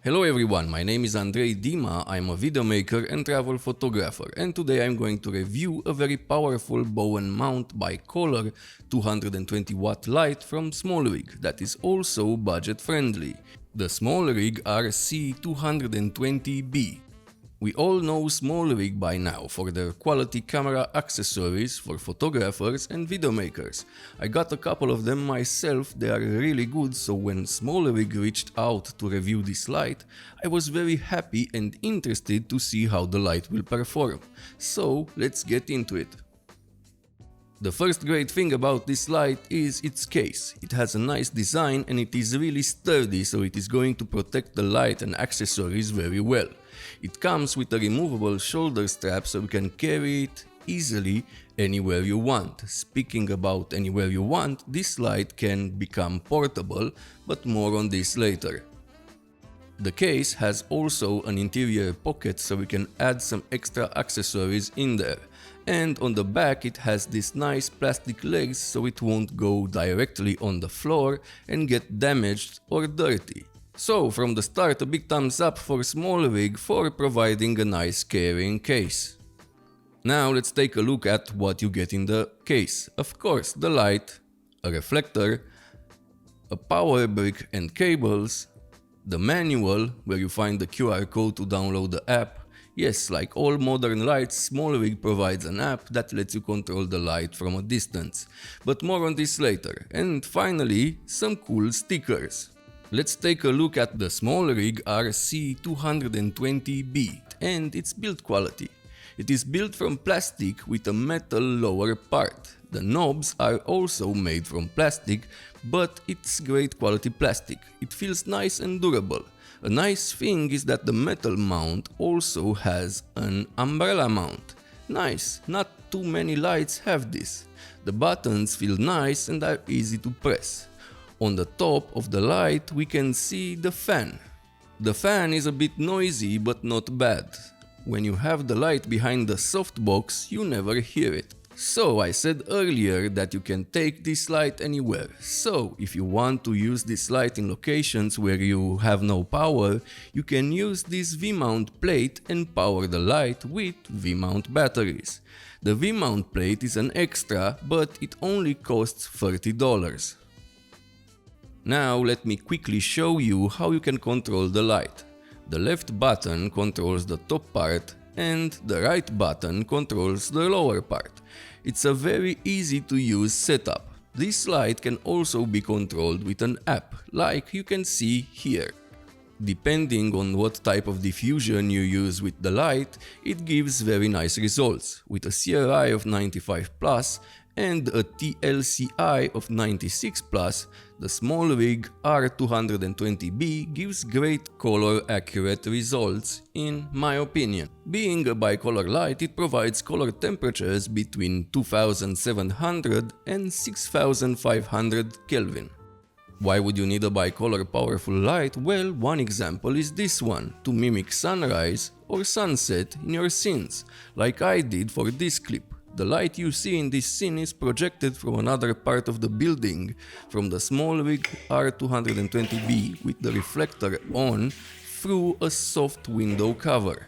Hello everyone, my name is Andrei Dima, I'm a video maker and travel photographer, and today I'm going to review a very powerful bow and mount Bicolor 220 watt light from SmallRig that is also budget friendly, the SmallRig RC220B. We all know SmallRig by now for their quality camera accessories for photographers and video makers. I got a couple of them myself, they are really good, so when SmallRig reached out to review this light, I was very happy and interested to see how the light will perform. So let's get into it. The first great thing about this light is its case. It has a nice design and it is really sturdy, so it is going to protect the light and accessories very well. It comes with a removable shoulder strap so you can carry it easily anywhere you want. Speaking about anywhere you want, this light can become portable, but more on this later. The case has also an interior pocket so we can add some extra accessories in there. And on the back it has this nice plastic legs so it won't go directly on the floor and get damaged or dirty. So from the start, a big thumbs up for SmallRig for providing a nice carrying case. Now let's take a look at what you get in the case. Of course, the light, a reflector, a power brick and cables, the manual where you find the QR code to download the app. Yes, like all modern lights, SmallRig provides an app that lets you control the light from a distance. But more on this later. And finally, some cool stickers. Let's take a look at the SmallRig RC220B and its build quality. It is built from plastic with a metal lower part. The knobs are also made from plastic, but it's great quality plastic. It feels nice and durable. A nice thing is that the metal mount also has an umbrella mount. Nice, not too many lights have this. The buttons feel nice and are easy to press. On the top of the light we can see the fan. The fan is a bit noisy but not bad. When you have the light behind the softbox you never hear it. So I said earlier that you can take this light anywhere. So if you want to use this light in locations where you have no power, you can use this V-mount plate and power the light with V-mount batteries. The V-mount plate is an extra, but it only costs $30. Now let me quickly show you how you can control the light. The left button controls the top part and the right button controls the lower part. It's a very easy to use setup. This light can also be controlled with an app, like you can see here. Depending on what type of diffusion you use with the light, it gives very nice results. With a CRI of 95+, and a TLCI of 96+, the SmallRig R220B gives great color accurate results in my opinion. Being a bicolor light, it provides color temperatures between 2700 and 6500 Kelvin. Why would you need a bicolor powerful light? Well, one example is this one, to mimic sunrise or sunset in your scenes, like I did for this clip. The light you see in this scene is projected from another part of the building, from the SmallRig R220B with the reflector on through a soft window cover.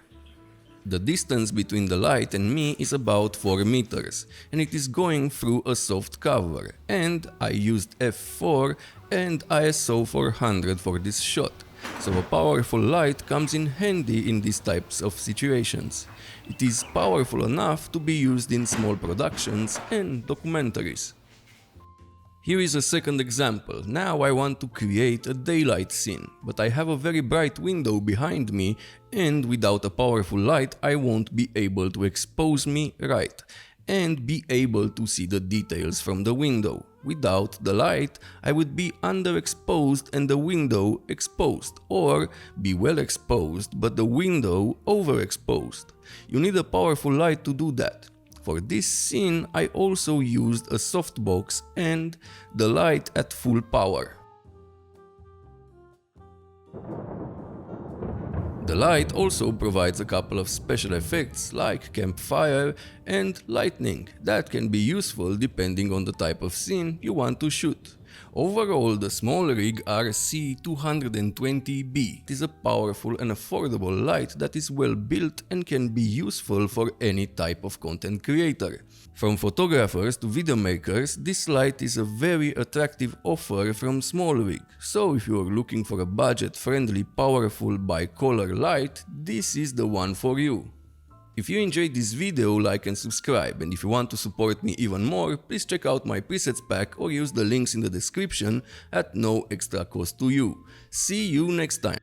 The distance between the light and me is about 4 meters, and it is going through a soft cover, and I used f4 and ISO 400 for this shot. So a powerful light comes in handy in these types of situations. It is powerful enough to be used in small productions and documentaries. Here is a second example. Now I want to create a daylight scene, but I have a very bright window behind me and without a powerful light I won't be able to expose me right and be able to see the details from the window. Without the light, I would be underexposed and the window exposed, or be well exposed but the window overexposed. You need a powerful light to do that. For this scene, I also used a softbox and the light at full power. The light also provides a couple of special effects like campfire and lightning that can be useful depending on the type of scene you want to shoot. Overall, the SmallRig RC220B is a powerful and affordable light that is well built and can be useful for any type of content creator. From photographers to video makers, this light is a very attractive offer from SmallRig. So if you are looking for a budget-friendly, powerful bicolor light, this is the one for you. If you enjoyed this video, like and subscribe, and if you want to support me even more, please check out my presets pack or use the links in the description at no extra cost to you. See you next time!